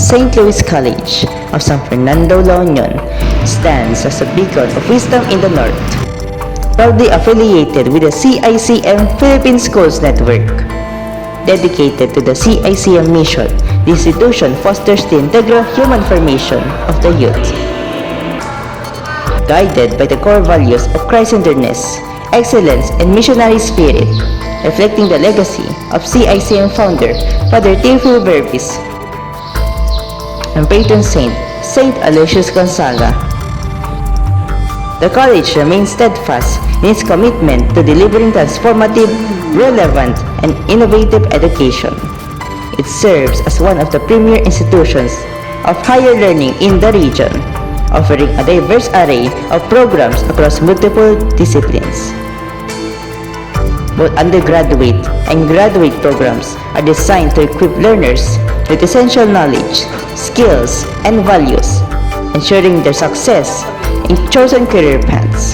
St. Louis College of San Fernando, La Union stands as a beacon of wisdom in the North, proudly affiliated with the CICM Philippine Schools Network. Dedicated to the CICM mission, the institution fosters the integral human formation of the youth. Guided by the core values of Christ-centeredness, excellence, and missionary spirit, reflecting the legacy of CICM founder Father Theophilo Verbis and patron saint, Saint Aloysius Gonzaga. The college remains steadfast in its commitment to delivering transformative, relevant, and innovative education. It serves as one of the premier institutions of higher learning in the region, offering a diverse array of programs across multiple disciplines. Both undergraduate and graduate programs are designed to equip learners with essential knowledge, skills, and values, ensuring their success in chosen career paths.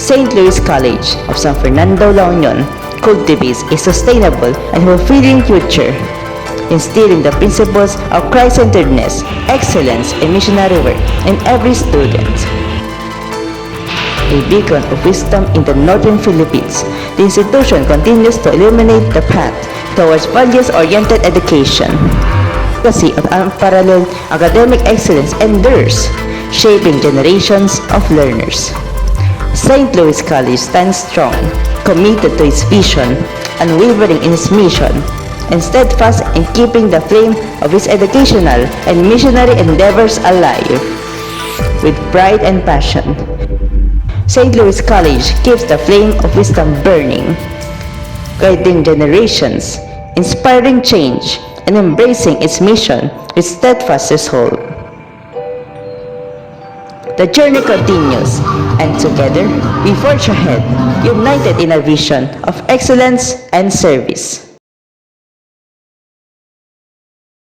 St. Louis College of San Fernando, La Union cultivates a sustainable and fulfilling future, instilling the principles of Christ-centeredness, excellence, and missionary work in every student. A beacon of wisdom in the northern Philippines, the institution continues to illuminate the path towards values-oriented education. The legacy of unparalleled academic excellence endures, shaping generations of learners. St. Louis College stands strong, committed to its vision, unwavering in its mission, and steadfast in keeping the flame of its educational and missionary endeavors alive. With pride and passion, St. Louis College keeps the flame of wisdom burning, guiding generations, inspiring change, and embracing its mission with steadfast resolve. The journey continues, and together we forge ahead, united in a vision of excellence and service.